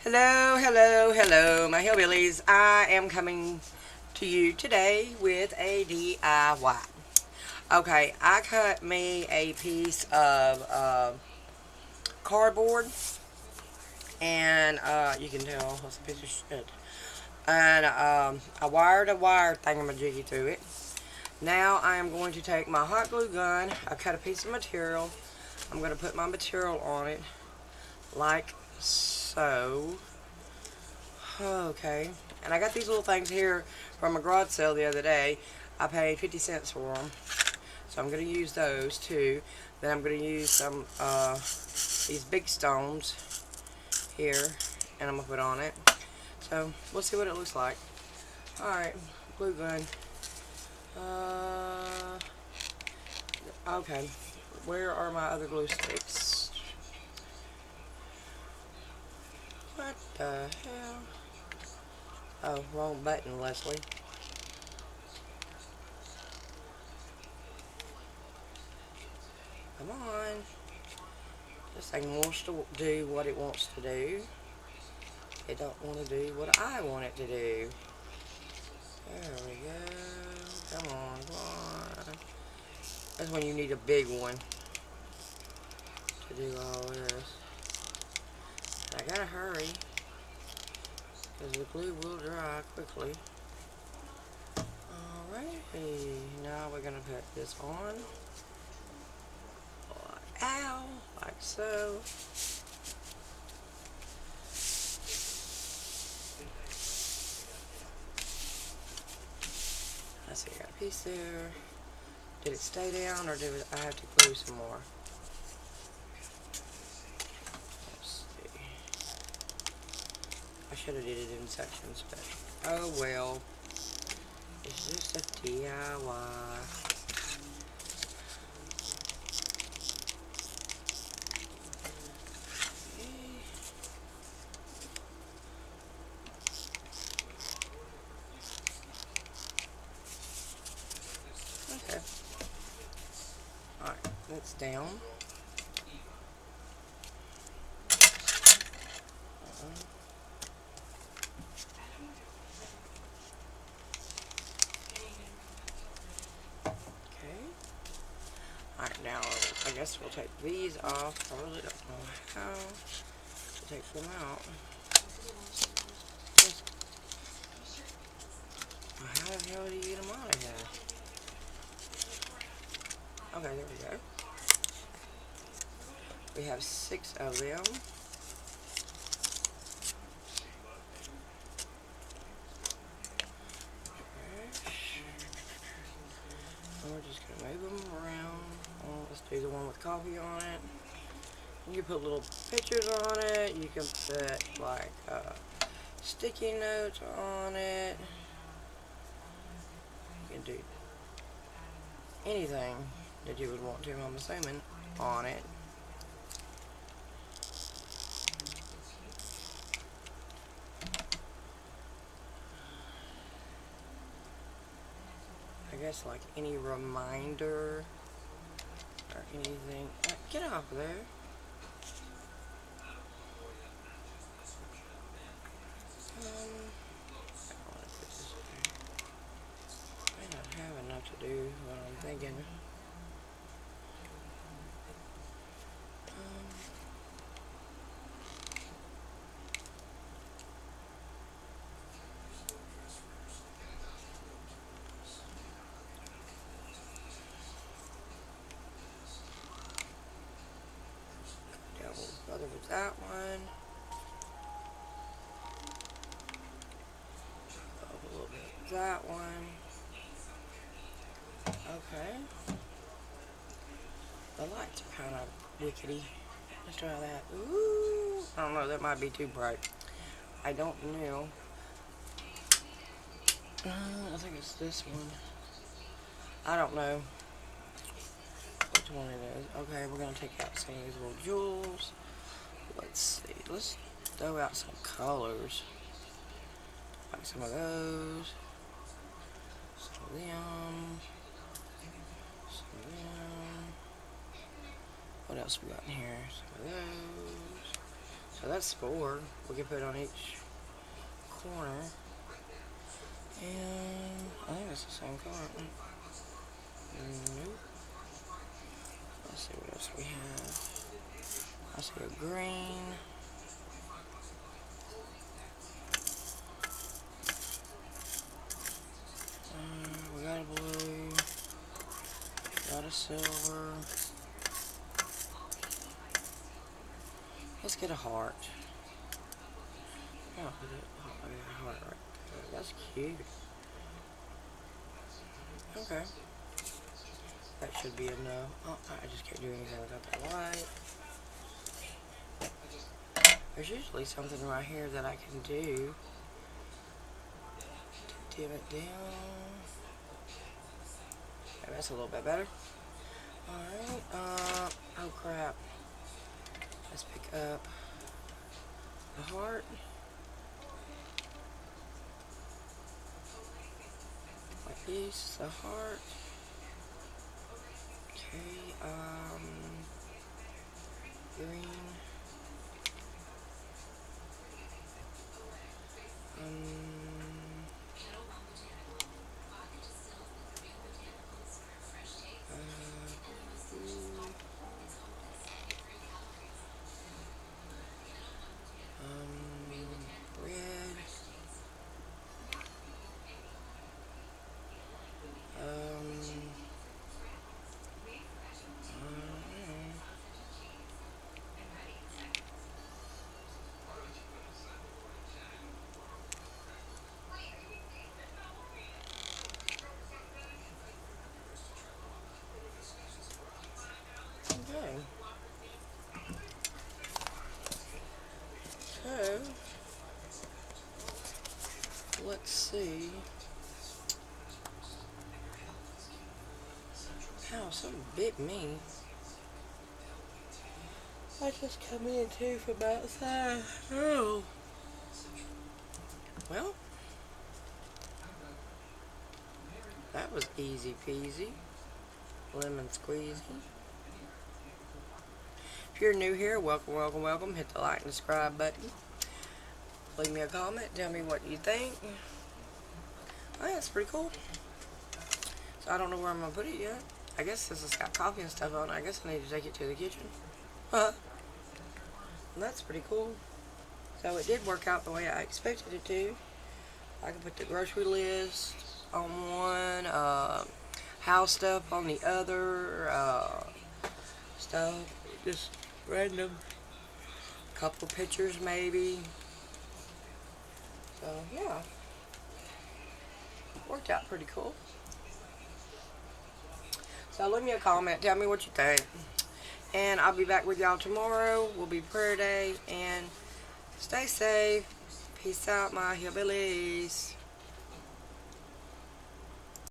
Hello, hello, hello, my hillbillies. I am coming to you today with a DIY. Okay, I cut me a piece of cardboard, and you can tell it's a piece of shit. And I wired a wire thingamajiggy through it. Now I am going to take my hot glue gun. I cut a piece of material. I'm going to put my material on it like so. Okay, and I got these little things here from a garage sale the other day. I paid 50 cents for them, so I'm going to use those too. Then I'm going to use some these big stones here, and I'm going to put on it. So we'll see what it looks like. Alright, glue gun. Okay, where are my other glue sticks? What the hell? Oh, wrong button, Leslie. Come on. This thing wants to do what it wants to do. It don't want to do what I want it to do. There we go. Come on, come on. That's when you need a big one to do all this. I gotta hurry, because the glue will dry quickly. Alrighty, now we're gonna put this on. Ow, like so. Let's see, I got a piece there. Did it stay down, or did I have to glue some more? Let's see. I should have did it in sections, but oh well. It's just a DIY. Okay. Alright, that's down. Okay. Alright, now I guess we'll take these off. I really don't know how to take them out. How the hell do you get them out of here? Okay, there we go. We have 6 of them. And we're just going to move them around. Let's do the one with coffee on it. You can put little pictures on it. You can put like sticky notes on it. You can do anything that you would want to, I'm assuming, on it. I guess like any reminder or anything. Get off of there. I don't have enough to do what I'm thinking. Other with that one. A little bit of that one. Okay. The lights are kind of wickedy. Let's try that. Ooh. I don't know, that might be too bright. I don't know. I think it's this one. I don't know which one it is. Okay, we're going to take out some of these little jewels. Let's see. Let's throw out some colors. Like some of those. Some of them. Some of them. What else we got in here? Some of those. So that's 4 we can put on each corner. And I think it's the same color. Nope. Let's see what else we have. I see a green. We got a blue. Got a silver. Let's get a heart. Oh, I got a heart right there. That's cute. Okay. That should be enough. Oh, I just can't do anything without that light. There's usually something right here that I can do to dim it down. Okay, that's a little bit better. Alright, oh crap. Let's pick up the heart. Like this, the heart. Okay, green. Red. Okay. So, let's see. Ow, something bit me. I just come in too from outside. Oh. Well, that was easy peasy. Lemon squeezy. If you're new here, welcome, welcome, welcome. Hit the like and subscribe button. Leave me a comment. Tell me what you think. Oh, yeah, that's pretty cool. So I don't know where I'm going to put it yet. I guess since it's got coffee and stuff on it, I guess I need to take it to the kitchen. That's pretty cool. So it did work out the way I expected it to. I can put the grocery list on one, house stuff on the other, stuff, just random, couple pictures maybe. So yeah, worked out pretty cool. So leave me a comment, tell me what you think. And I'll be back with y'all tomorrow. Will be prayer day. And stay safe. Peace out, my hillbillies.